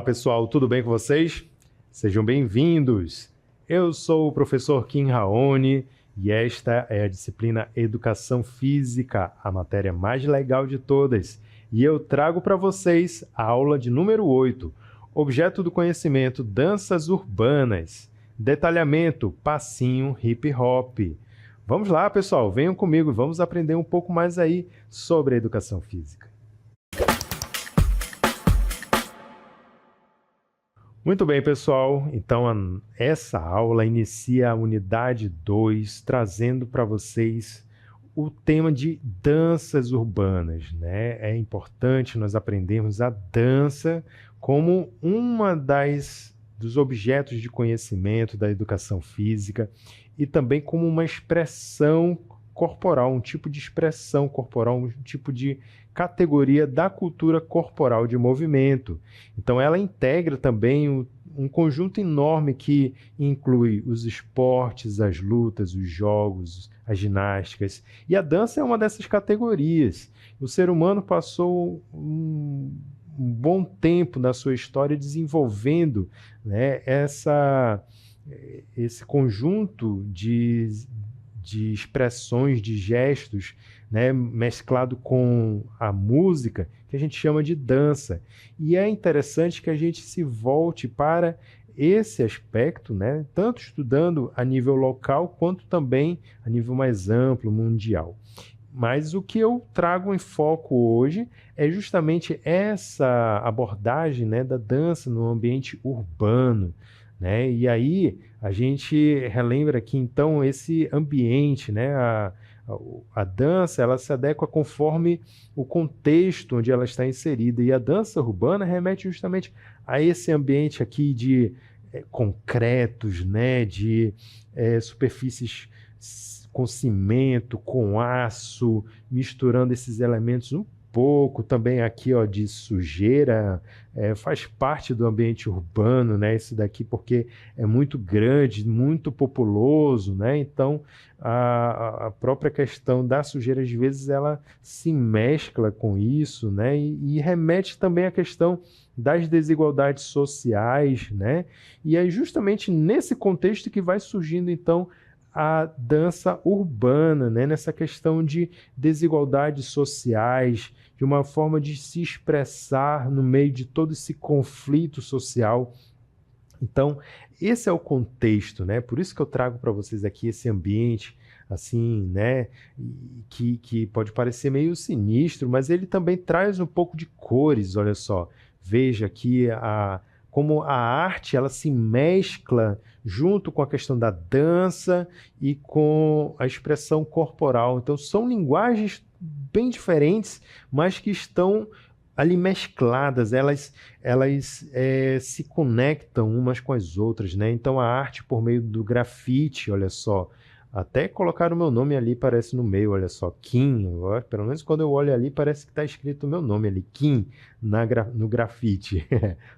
Pessoal, tudo bem com vocês? Sejam bem-vindos! Eu sou o professor Kim Raoni e esta é a disciplina Educação Física, a matéria mais legal de todas. E eu trago para vocês a aula de número 8, Objeto do Conhecimento, Danças Urbanas, Detalhamento, Passinho, Hip Hop. Vamos lá, pessoal, venham comigo e vamos aprender um pouco mais aí sobre a Educação Física. Muito bem, pessoal. Então, essa aula inicia a unidade 2, trazendo para vocês o tema de danças urbanas, né? É importante nós aprendermos a dança como dos objetos de conhecimento da educação física e também como uma expressão corporal, um tipo de expressão corporal, um tipo de categoria da cultura corporal de movimento. Então, ela integra também um conjunto enorme que inclui os esportes, as lutas, os jogos, as ginásticas. E a dança é uma dessas categorias. O ser humano passou um bom tempo na sua história desenvolvendo, né, esse conjunto de expressões, de gestos, né, mesclado com a música, que a gente chama de dança. E é interessante que a gente se volte para esse aspecto, né, tanto estudando a nível local, quanto também a nível mais amplo, mundial. Mas o que eu trago em foco hoje é justamente essa abordagem, né, da dança no ambiente urbano, né? E aí a gente relembra que então esse ambiente, né, a dança, ela se adequa conforme o contexto onde ela está inserida, e a dança urbana remete justamente a esse ambiente aqui de concretos, né, de superfícies com cimento, com aço, misturando esses elementos um pouco também aqui, ó, de sujeira, faz parte do ambiente urbano, né? Isso daqui porque é muito grande, muito populoso, né? Então a própria questão da sujeira, às vezes, ela se mescla com isso, né? E remete também à questão das desigualdades sociais, né? E é justamente nesse contexto que vai surgindo, então, a dança urbana, né? Nessa questão de desigualdades sociais, de uma forma de se expressar no meio de todo esse conflito social. Então, esse é o contexto, né? Por isso que eu trago para vocês aqui esse ambiente, assim, né? Que pode parecer meio sinistro, mas ele também traz um pouco de cores, olha só. Veja aqui como a arte, ela se mescla junto com a questão da dança e com a expressão corporal. Então, são linguagens bem diferentes, mas que estão ali mescladas, elas se conectam umas com as outras, né? Então, a arte por meio do grafite, olha só, até colocar o meu nome ali, parece no meio, olha só, Kim, pelo menos quando eu olho ali, parece que está escrito o meu nome ali, Kim, no grafite.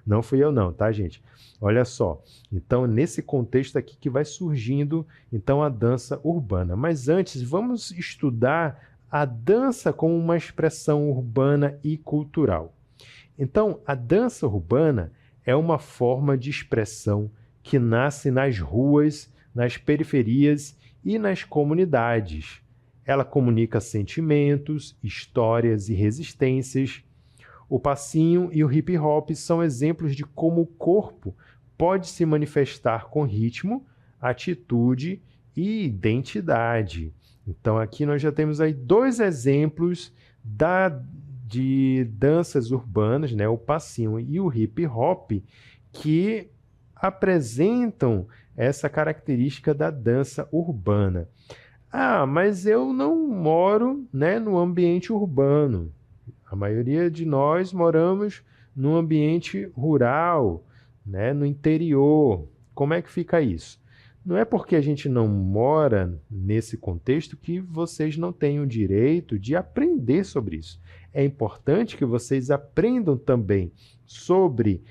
Não fui eu não, tá, gente? Olha só, então nesse contexto aqui que vai surgindo, então, a dança urbana. Mas antes, vamos estudar a dança como uma expressão urbana e cultural. Então, a dança urbana é uma forma de expressão que nasce nas ruas, nas periferias e nas comunidades. Ela comunica sentimentos, histórias e resistências. O passinho e o hip hop são exemplos de como o corpo pode se manifestar com ritmo, atitude e identidade. Então, aqui nós já temos aí 2 exemplos de danças urbanas, né? O passinho e o hip hop, que apresentam essa característica da dança urbana. Ah, mas eu não moro, né, no ambiente urbano. A maioria de nós moramos num ambiente rural, né, no interior. Como é que fica isso? Não é porque a gente não mora nesse contexto que vocês não têm o direito de aprender sobre isso. É importante que vocês aprendam também sobre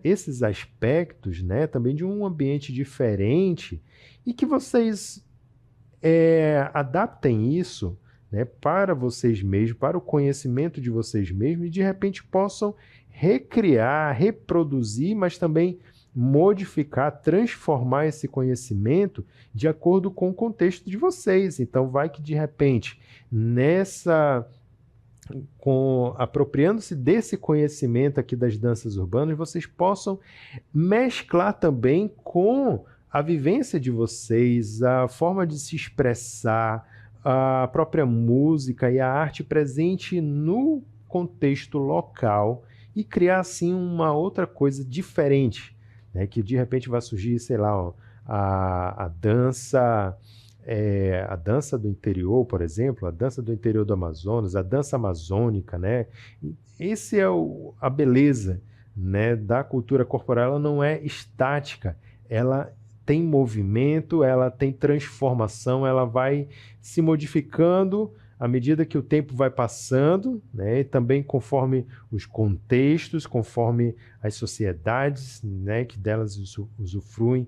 esses aspectos, né, também de um ambiente diferente, e que vocês adaptem isso, né, para vocês mesmos, para o conhecimento de vocês mesmos, e de repente possam recriar, reproduzir, mas também modificar, transformar esse conhecimento de acordo com o contexto de vocês. Então, vai que de repente, apropriando-se desse conhecimento aqui das danças urbanas, vocês possam mesclar também com a vivência de vocês, a forma de se expressar, a própria música e a arte presente no contexto local e criar assim uma outra coisa diferente, né? Que de repente vai surgir, sei lá, ó, a dança a dança do interior, por exemplo, a dança do interior do Amazonas, a dança amazônica, né? Esse é a beleza, né, da cultura corporal. Ela não é estática, ela tem movimento, ela tem transformação, ela vai se modificando à medida que o tempo vai passando, né? E também conforme os contextos, conforme as sociedades, né, que delas usufruem,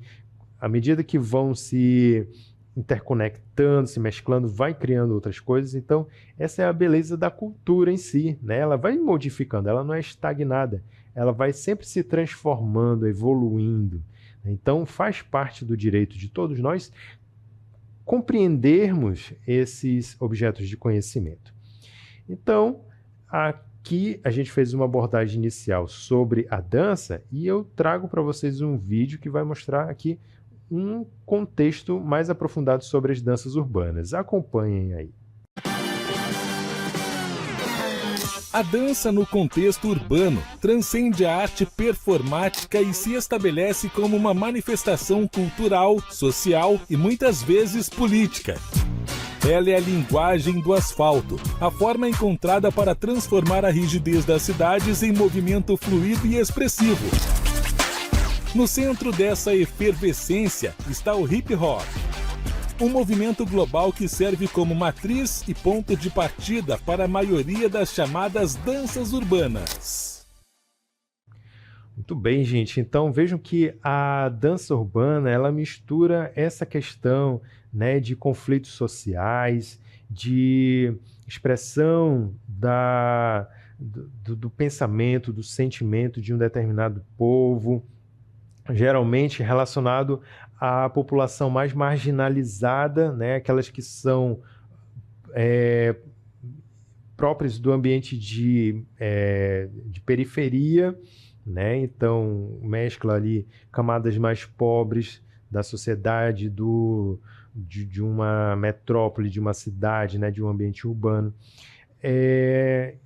à medida que vão se interconectando, se mesclando, vai criando outras coisas. Então, essa é a beleza da cultura em si, né? Ela vai modificando, ela não é estagnada, ela vai sempre se transformando, evoluindo. Então, faz parte do direito de todos nós compreendermos esses objetos de conhecimento. Então, aqui a gente fez uma abordagem inicial sobre a dança e eu trago para vocês um vídeo que vai mostrar aqui um contexto mais aprofundado sobre as danças urbanas. Acompanhem aí. A dança no contexto urbano transcende a arte performática e se estabelece como uma manifestação cultural, social e muitas vezes política. Ela é a linguagem do asfalto, a forma encontrada para transformar a rigidez das cidades em movimento fluido e expressivo. No centro dessa efervescência está o hip hop, um movimento global que serve como matriz e ponto de partida para a maioria das chamadas danças urbanas. Muito bem, gente. Então vejam que a dança urbana, ela mistura essa questão, né, de conflitos sociais, de expressão do pensamento, do sentimento de um determinado povo, geralmente relacionado à população mais marginalizada, né, aquelas que são próprias do ambiente de periferia, né? Então mescla ali camadas mais pobres da sociedade, de uma metrópole, de uma cidade, né, de um ambiente urbano.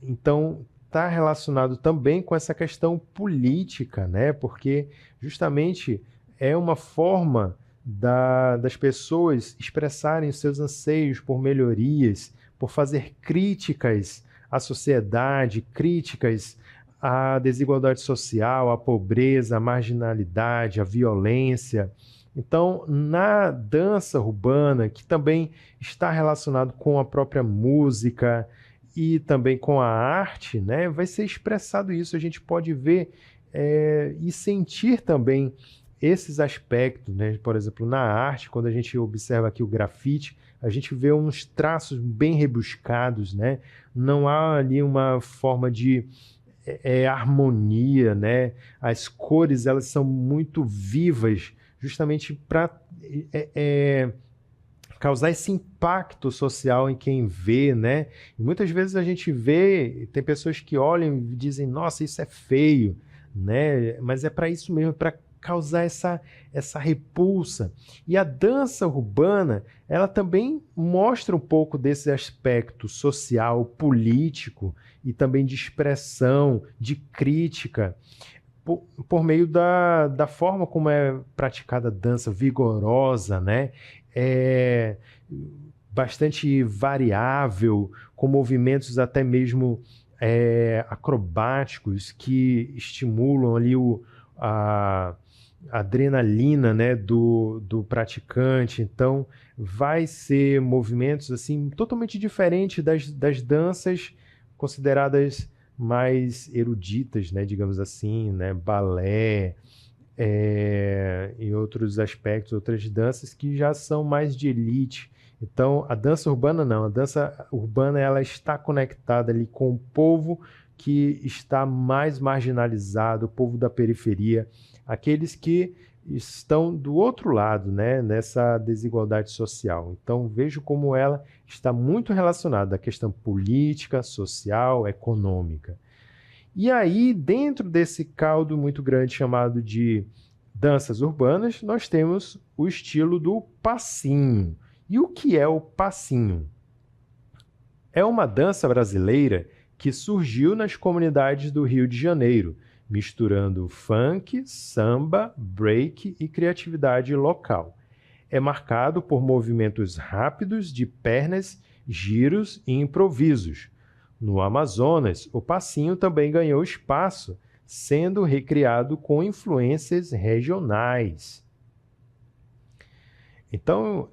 Então está relacionado também com essa questão política, né? Porque justamente é uma forma das pessoas expressarem os seus anseios por melhorias, por fazer críticas à sociedade, críticas à desigualdade social, à pobreza, à marginalidade, à violência. Então, na dança urbana, que também está relacionado com a própria música e também com a arte, né, vai ser expressado isso. A gente pode ver e sentir também esses aspectos, né? Por exemplo, na arte, quando a gente observa aqui o grafite, a gente vê uns traços bem rebuscados, né? Não há ali uma forma de harmonia, né? As cores, elas são muito vivas, justamente para causar esse impacto social em quem vê, né? E muitas vezes a gente vê, tem pessoas que olham e dizem, nossa, isso é feio, né? Mas é para isso mesmo, para causar essa repulsa. E a dança urbana, ela também mostra um pouco desse aspecto social, político e também de expressão, de crítica, por meio da forma como é praticada a dança vigorosa, né? Bastante variável, com movimentos até mesmo acrobáticos que estimulam ali a adrenalina, né, do praticante. Então vai ser movimentos assim totalmente diferentes das danças consideradas mais eruditas, né, digamos assim, né, balé e outros aspectos, outras danças que já são mais de elite. Então a dança urbana não, a dança urbana ela está conectada ali com o povo que está mais marginalizado, o povo da periferia, aqueles que estão do outro lado, né, nessa desigualdade social. Então, vejo como ela está muito relacionada à questão política, social, econômica. E aí, dentro desse caldo muito grande chamado de danças urbanas, nós temos o estilo do passinho. E o que é o passinho? É uma dança brasileira que surgiu nas comunidades do Rio de Janeiro, misturando funk, samba, break e criatividade local. É marcado por movimentos rápidos de pernas, giros e improvisos. No Amazonas, o passinho também ganhou espaço, sendo recriado com influências regionais. Então,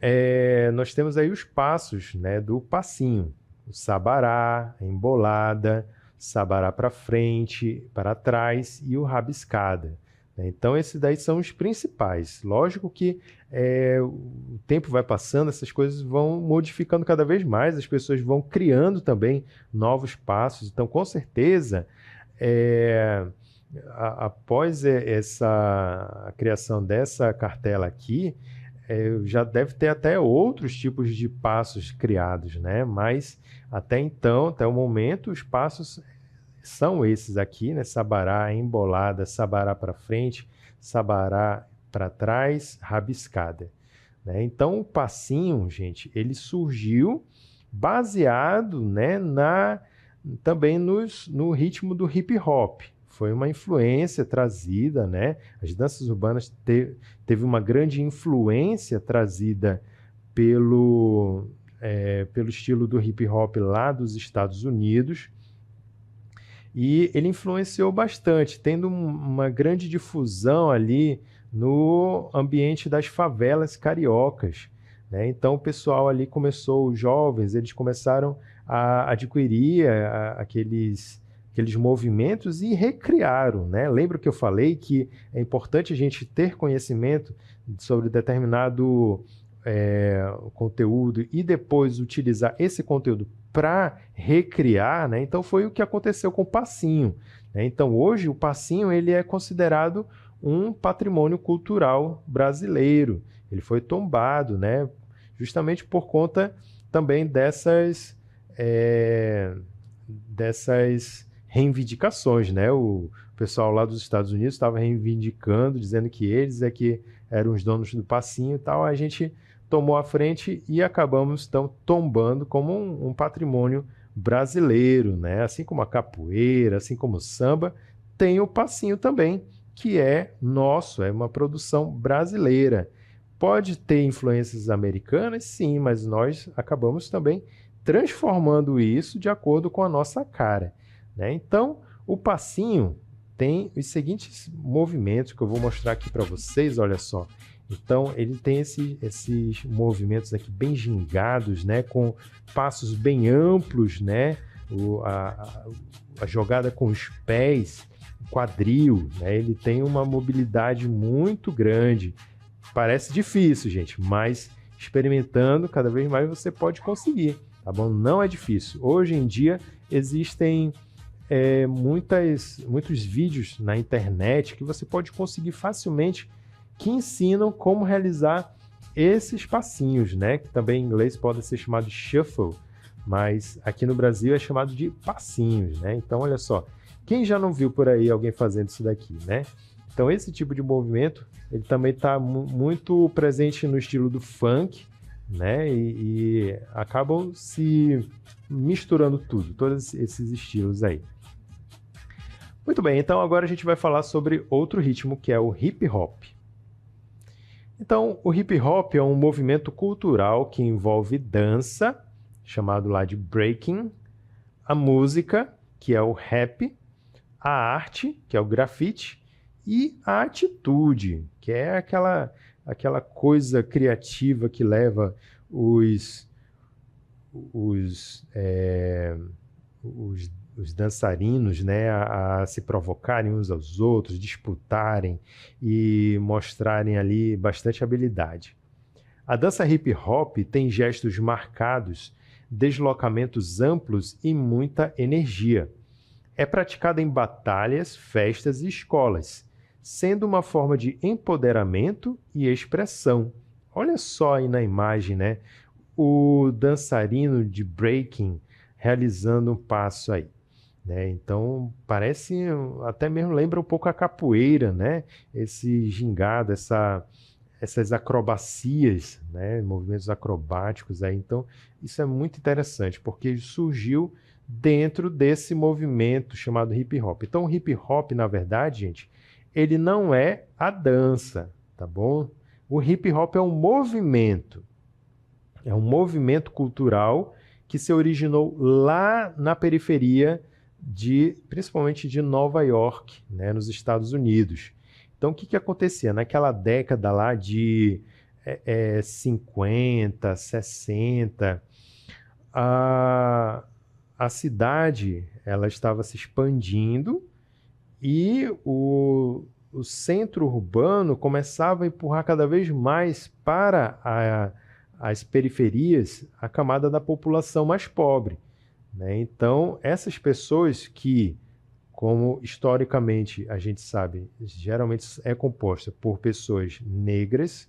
nós temos aí os passos, né, do passinho. O sabará, a embolada, sabará para frente, para trás e o rabiscada. Então, esses daí são os principais. Lógico que o tempo vai passando, essas coisas vão modificando cada vez mais, as pessoas vão criando também novos passos. Então, com certeza, após a criação dessa cartela aqui, já deve ter até outros tipos de passos criados, né? Mas até então, até o momento, os passos são esses aqui, né? Sabará, embolada, sabará para frente, sabará para trás, rabiscada, né? Então, o passinho, gente, ele surgiu baseado, né, também no ritmo do hip hop. Foi uma influência trazida, né? As danças urbanas teve uma grande influência trazida pelo estilo do hip hop lá dos Estados Unidos. E ele influenciou bastante, tendo uma grande difusão ali no ambiente das favelas cariocas, né? Então o pessoal ali começou, os jovens, eles começaram a adquirir aqueles movimentos e recriaram, né? Lembra que eu falei que é importante a gente ter conhecimento sobre determinado conteúdo e depois utilizar esse conteúdo para recriar, né? Então foi o que aconteceu com o passinho, né? Então hoje o passinho ele é considerado um patrimônio cultural brasileiro. Ele foi tombado, né? Justamente por conta também dessas reivindicações, né? O pessoal lá dos Estados Unidos estava reivindicando, dizendo que eles que eram os donos do passinho e tal. A gente tomou a frente e acabamos então tombando como um patrimônio brasileiro, né? Assim como a capoeira, assim como o samba, tem o passinho também, que é nosso, é uma produção brasileira. Pode ter influências americanas, sim, mas nós acabamos também transformando isso de acordo com a nossa cara, né? Então, o passinho tem os seguintes movimentos que eu vou mostrar aqui para vocês, olha só. Então, ele tem esses movimentos aqui bem gingados, né? Com passos bem amplos, né? A jogada com os pés, o quadril, né? Ele tem uma mobilidade muito grande. Parece difícil, gente, mas experimentando, cada vez mais você pode conseguir, tá bom? Não é difícil. Hoje em dia, existem muitos vídeos na internet que você pode conseguir facilmente que ensinam como realizar esses passinhos, né? Que também em inglês podem ser chamados de shuffle, mas aqui no Brasil é chamado de passinhos, né? Então, olha só, quem já não viu por aí alguém fazendo isso daqui, né? Então, esse tipo de movimento, ele também está muito presente no estilo do funk, né? E acabam se misturando tudo, todos esses estilos aí. Muito bem, então agora a gente vai falar sobre outro ritmo que é o hip hop. Então, o hip hop é um movimento cultural que envolve dança, chamado lá de breaking, a música, que é o rap, a arte, que é o grafite, e a atitude, que é aquela coisa criativa que leva os dançarinos, né, a se provocarem uns aos outros, disputarem e mostrarem ali bastante habilidade. A dança hip hop tem gestos marcados, deslocamentos amplos e muita energia. é praticada em batalhas, festas e escolas, sendo uma forma de empoderamento e expressão. Olha só aí na imagem, né? O dançarino de breaking realizando um passo aí, né? Então parece, até mesmo lembra um pouco a capoeira, né? Esse gingado, essas acrobacias, né? Movimentos acrobáticos aí. Então isso é muito interessante, porque surgiu dentro desse movimento chamado hip hop. Então o hip hop, na verdade, gente, ele não é a dança, tá bom? O hip hop é um movimento. É um movimento cultural que se originou lá na periferia principalmente de Nova York, né, nos Estados Unidos. Então, o que acontecia? Naquela década lá de 50, 60, a cidade ela estava se expandindo e o centro urbano começava a empurrar cada vez mais para as periferias a camada da população mais pobre, né? Então, essas pessoas que, como historicamente a gente sabe, geralmente é composta por pessoas negras,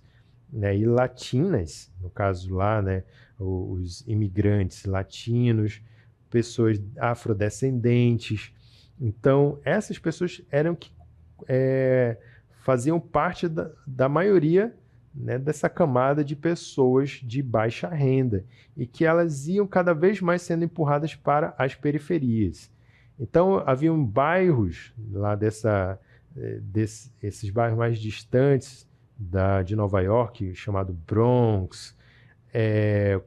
né, e latinas, no caso lá, né, os imigrantes latinos, pessoas afrodescendentes. Então, essas pessoas eram que faziam parte da maioria, né, dessa camada de pessoas de baixa renda e que elas iam cada vez mais sendo empurradas para as periferias. Então, haviam bairros lá esses bairros mais distantes de Nova York, chamado Bronx,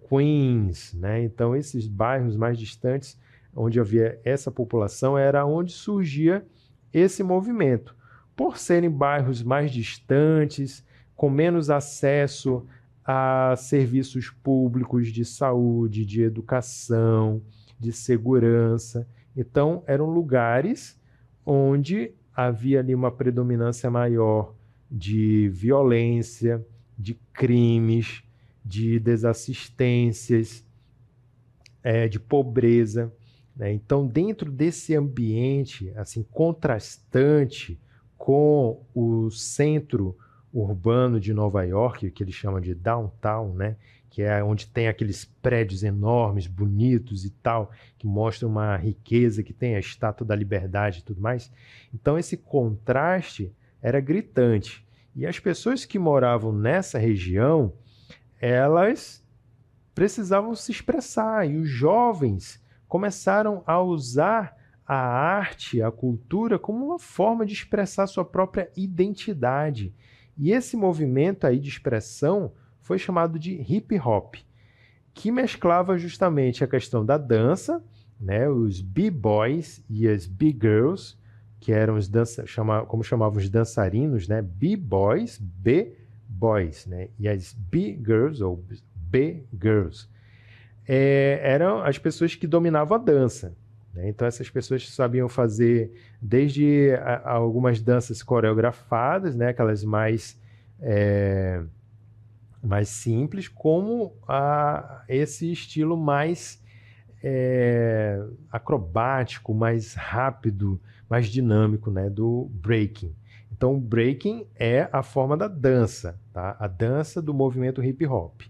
Queens, né? Então, esses bairros mais distantes, onde havia essa população, era onde surgia esse movimento. Por serem bairros mais distantes, com menos acesso a serviços públicos de saúde, de educação, de segurança. Então, eram lugares onde havia ali uma predominância maior de violência, de crimes, de desassistências, de pobreza, né? Então, dentro desse ambiente assim contrastante com o centro urbano de Nova York, que eles chamam de downtown, né? Que é onde tem aqueles prédios enormes, bonitos e tal, que mostram uma riqueza, que tem a Estátua da Liberdade e tudo mais. Então esse contraste era gritante. E as pessoas que moravam nessa região, elas precisavam se expressar, e os jovens começaram a usar a arte, a cultura, como uma forma de expressar sua própria identidade. E esse movimento aí de expressão foi chamado de hip hop, que mesclava justamente a questão da dança, né, os b-boys e as b-girls, que eram como chamavam os dançarinos, né, b-boys, b-boys, né, e as b-girls ou b-girls eram as pessoas que dominavam a dança. Então essas pessoas sabiam fazer desde algumas danças coreografadas, né, aquelas mais simples, como esse estilo mais acrobático, mais rápido, mais dinâmico, né, do breaking. Então o breaking é a forma da dança, tá? A dança do movimento hip hop.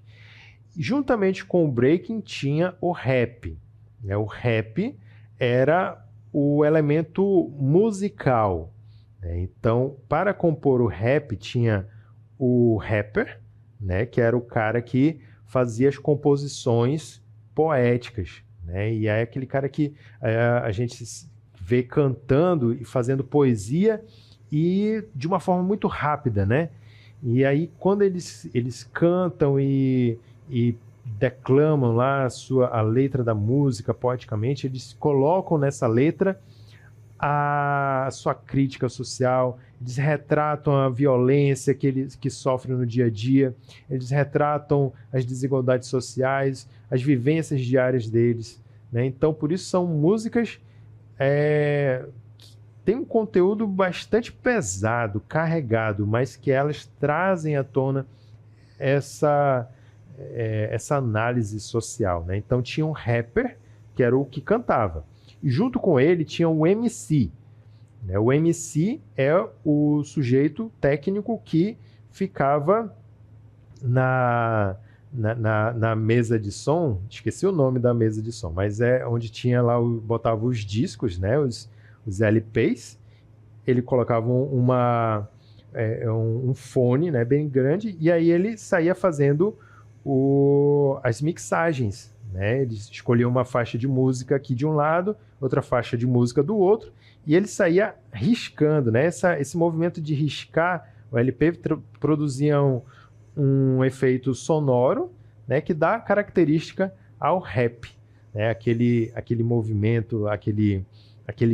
Juntamente com o breaking tinha o rap, né? O rap era o elemento musical, né? Então, para compor o rap, tinha o rapper, né? Que era o cara que fazia as composições poéticas, né? E é aquele cara que a gente vê cantando e fazendo poesia e de uma forma muito rápida, né? E aí, quando eles cantam e declamam lá a letra da música poeticamente, eles colocam nessa letra a sua crítica social, eles retratam a violência que sofrem no dia a dia, eles retratam as desigualdades sociais, as vivências diárias deles, né? Então, por isso são músicas que têm um conteúdo bastante pesado, carregado, mas que elas trazem à tona essa análise social, né? Então tinha um rapper, que era o que cantava, E junto com ele tinha o MC. Né? O MC é o sujeito técnico que ficava na mesa de som, esqueci o nome da mesa de som, mas é onde tinha lá, botava os discos, né, os LPs, ele colocava um fone, né, bem grande, e aí ele saía fazendo as mixagens, né, ele escolhia uma faixa de música aqui de um lado, outra faixa de música do outro, e ele saía riscando, né, esse movimento de riscar, o LP produzia um efeito sonoro, né, que dá característica ao rap, né, aquele movimento, aquele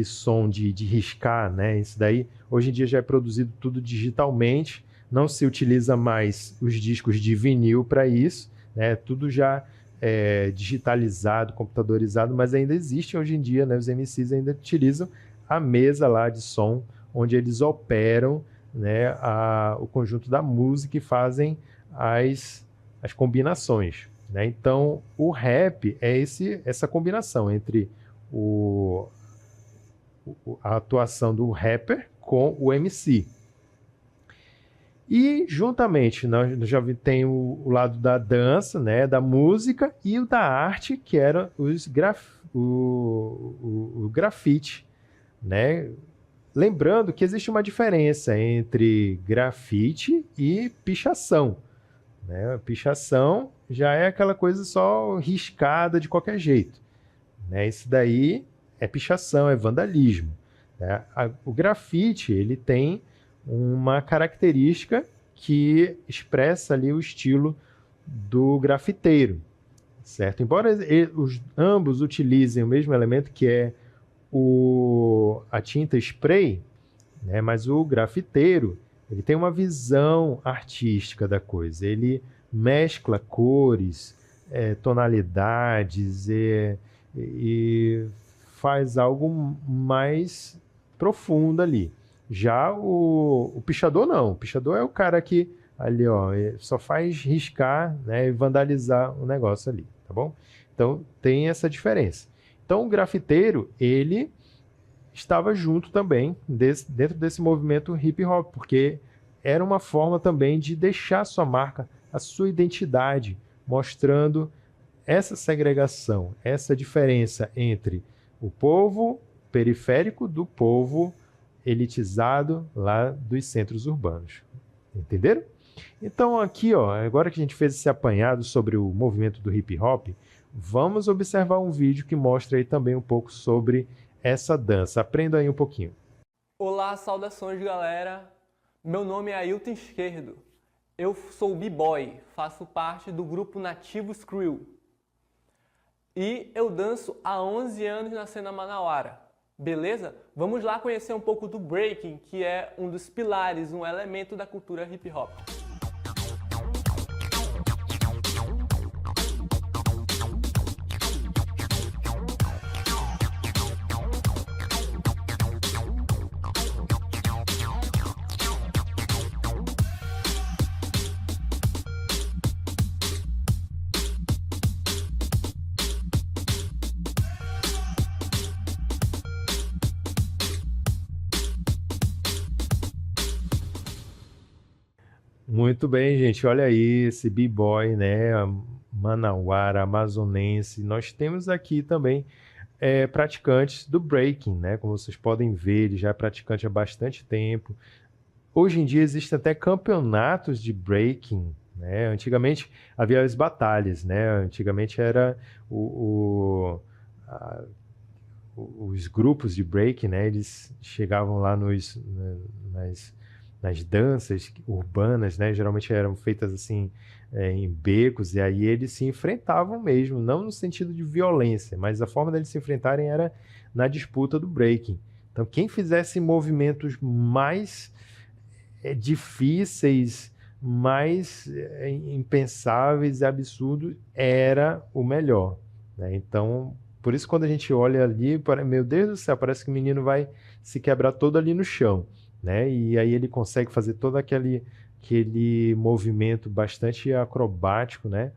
som de riscar, né, isso daí hoje em dia já é produzido tudo digitalmente, não se utiliza mais os discos de vinil para isso, né, tudo já é digitalizado, computadorizado, mas ainda existem hoje em dia, né, os MCs ainda utilizam a mesa lá de som, onde eles operam, né, o conjunto da música e fazem as combinações, né? Então o rap é essa combinação entre a atuação do rapper com o MC. E juntamente nós já tem o lado da dança, né, da música, e o da arte, que era o grafite, né? Lembrando que existe uma diferença entre grafite e pichação, né? Pichação já é aquela coisa só riscada de qualquer jeito, né? Isso daí é pichação, é vandalismo, né? O grafite, ele tem uma característica que expressa ali o estilo do grafiteiro, certo? Embora ambos utilizem o mesmo elemento, que é a tinta spray, né? Mas o grafiteiro, ele tem uma visão artística da coisa, ele mescla cores, tonalidades e faz algo mais profundo ali. Já o pichador não, o pichador é o cara que ali, ó, só faz riscar, né, e vandalizar o negócio ali, tá bom? Então tem essa diferença. Então o grafiteiro, ele estava junto também dentro desse movimento hip hop, porque era uma forma também de deixar sua marca, a sua identidade, mostrando essa segregação, essa diferença entre o povo periférico do povo elitizado lá dos centros urbanos. Entenderam? Então aqui, ó, agora que a gente fez esse apanhado sobre o movimento do hip hop, vamos observar um vídeo que mostra aí também um pouco sobre essa dança. Aprenda aí um pouquinho. Olá, saudações galera. Meu nome é Ailton Esquerdo. Eu sou b-boy, faço parte do grupo Nativos Crew. E eu danço há 11 anos na cena manauara. Beleza? Vamos lá conhecer um pouco do breaking, que é um dos pilares, um elemento da cultura hip hop. Muito bem, gente. Olha aí esse b-boy, né? Manauara, amazonense. Nós temos aqui também praticantes do breaking, né? Como vocês podem ver, ele já é praticante há bastante tempo. Hoje em dia existem até campeonatos de breaking, né? Antigamente havia as batalhas, né? Antigamente era os grupos de breaking, né? Eles chegavam lá nas danças urbanas, né? Geralmente eram feitas assim em becos, e aí eles se enfrentavam mesmo, não no sentido de violência, mas a forma deles se enfrentarem era na disputa do breaking. Então quem fizesse movimentos mais difíceis, mais impensáveis e absurdos, era o melhor, né? Então por isso quando a gente olha ali, meu Deus do céu, parece que o menino vai se quebrar todo ali no chão, né? E aí ele consegue fazer todo aquele movimento bastante acrobático, né?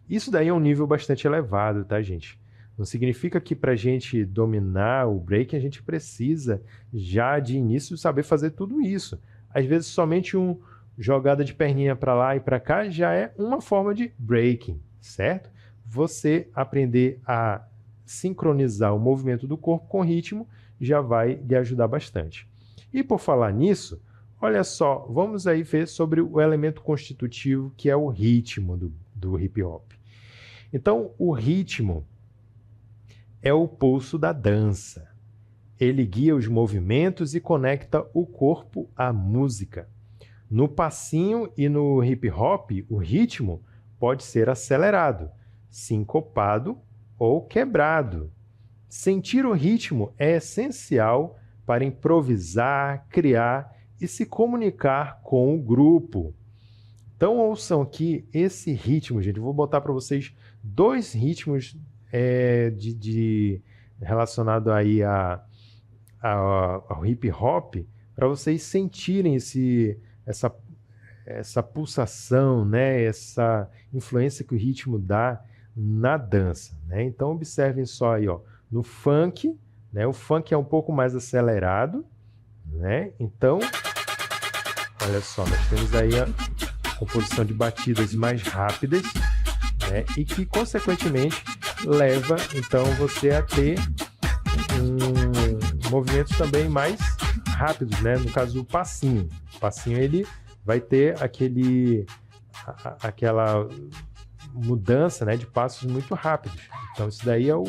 Isso daí é um nível bastante elevado, tá, gente? Não significa que para a gente dominar o breaking a gente precisa já de início saber fazer tudo isso. Às vezes somente uma jogada de perninha para lá e para cá já é uma forma de breaking, certo? Você aprender a sincronizar o movimento do corpo com o ritmo já vai lhe ajudar bastante. E por falar nisso, olha só, vamos aí ver sobre o elemento constitutivo que é o ritmo do hip hop. Então, o ritmo é o pulso da dança. Ele guia os movimentos e conecta o corpo à música. No passinho e no hip hop, o ritmo pode ser acelerado, sincopado ou quebrado. Sentir o ritmo é essencial para improvisar, criar e se comunicar com o grupo. Então ouçam aqui esse ritmo, gente. Eu vou botar para vocês 2 ritmos relacionado aí ao hip hop, para vocês sentirem essa pulsação, né? Essa influência que o ritmo dá na dança, né? Então observem só aí, ó, no funk, né? O funk é um pouco mais acelerado, né? Então, olha só, nós temos aí a composição de batidas mais rápidas, né? E que consequentemente leva então você a ter movimentos também mais rápidos, né? No caso, o passinho. O passinho ele vai ter aquela mudança, né, de passos muito rápidos. Então isso daí é o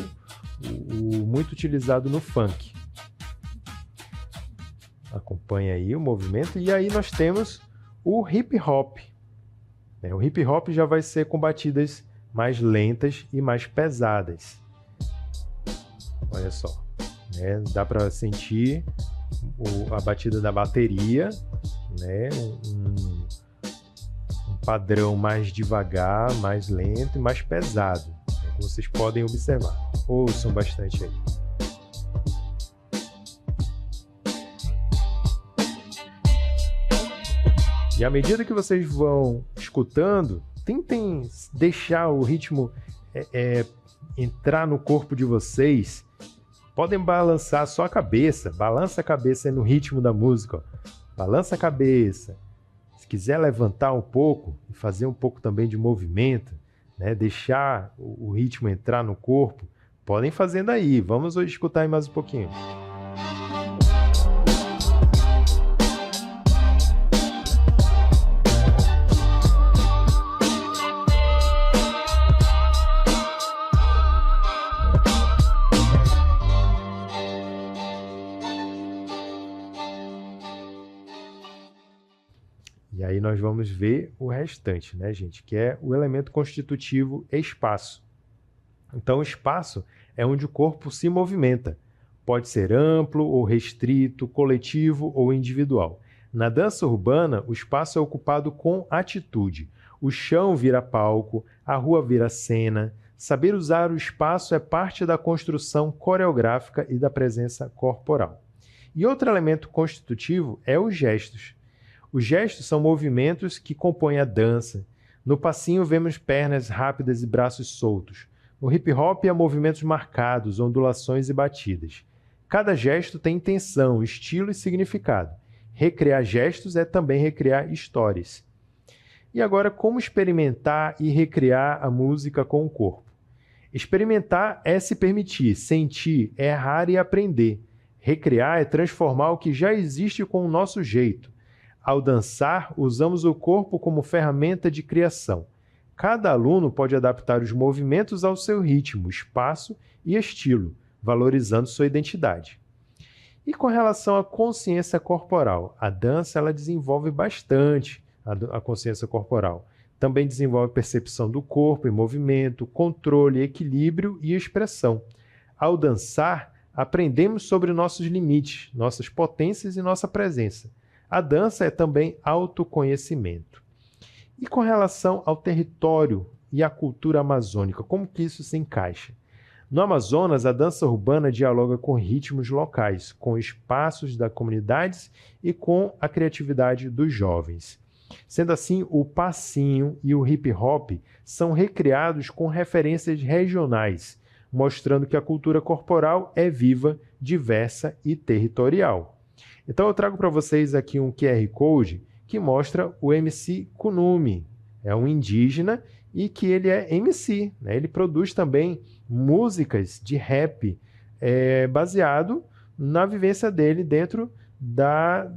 muito utilizado no funk. Acompanha aí o movimento. E aí nós temos o hip hop. O hip hop já vai ser com batidas mais lentas e mais pesadas. Olha só, né? Dá para sentir a batida da bateria, né? Um padrão mais devagar, mais lento e mais pesado, né? Como vocês podem observar. Ouçam bastante aí. E à medida que vocês vão escutando, tentem deixar o ritmo entrar no corpo de vocês. Podem balançar só a cabeça. Balança a cabeça no ritmo da música. Ó. Balança a cabeça. Se quiser levantar um pouco e fazer um pouco também de movimento, né? Deixar o ritmo entrar no corpo, podem fazendo aí. Vamos escutar aí mais um pouquinho. E aí nós vamos ver o restante, né, gente? Que é o elemento constitutivo espaço. Então, o espaço é onde o corpo se movimenta. Pode ser amplo ou restrito, coletivo ou individual. Na dança urbana, o espaço é ocupado com atitude. O chão vira palco, a rua vira cena. Saber usar o espaço é parte da construção coreográfica e da presença corporal. E outro elemento constitutivo é os gestos. Os gestos são movimentos que compõem a dança. No passinho vemos pernas rápidas e braços soltos. No hip hop há movimentos marcados, ondulações e batidas. Cada gesto tem intenção, estilo e significado. Recriar gestos é também recriar histórias. E agora, como experimentar e recriar a música com o corpo? Experimentar é se permitir, sentir, errar e aprender. Recriar é transformar o que já existe com o nosso jeito. Ao dançar, usamos o corpo como ferramenta de criação. Cada aluno pode adaptar os movimentos ao seu ritmo, espaço e estilo, valorizando sua identidade. E com relação à consciência corporal, a dança ela desenvolve bastante a consciência corporal. Também desenvolve percepção do corpo em movimento, controle, equilíbrio e expressão. Ao dançar, aprendemos sobre nossos limites, nossas potências e nossa presença. A dança é também autoconhecimento. E com relação ao território e à cultura amazônica, como que isso se encaixa? No Amazonas, a dança urbana dialoga com ritmos locais, com espaços das comunidades e com a criatividade dos jovens. Sendo assim, o passinho e o hip hop são recriados com referências regionais, mostrando que a cultura corporal é viva, diversa e territorial. Então eu trago para vocês aqui um QR Code que mostra o MC Kunume. É um indígena e que ele é MC, né? Ele produz também músicas de rap baseado na vivência dele dentro da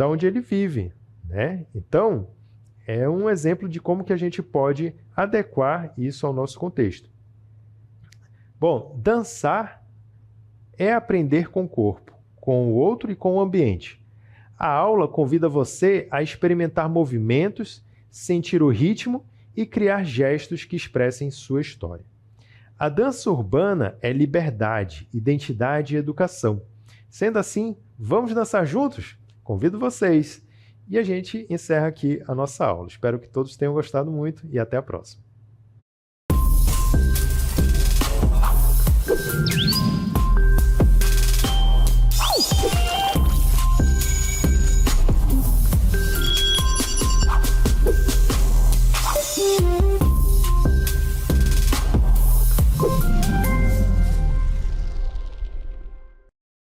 onde ele vive, né? Então, é um exemplo de como que a gente pode adequar isso ao nosso contexto. Bom, dançar é aprender com o corpo, com o outro e com o ambiente. A aula convida você a experimentar movimentos, sentir o ritmo e criar gestos que expressem sua história. A dança urbana é liberdade, identidade e educação. Sendo assim, vamos dançar juntos? Convido vocês. E a gente encerra aqui a nossa aula. Espero que todos tenham gostado muito e até a próxima.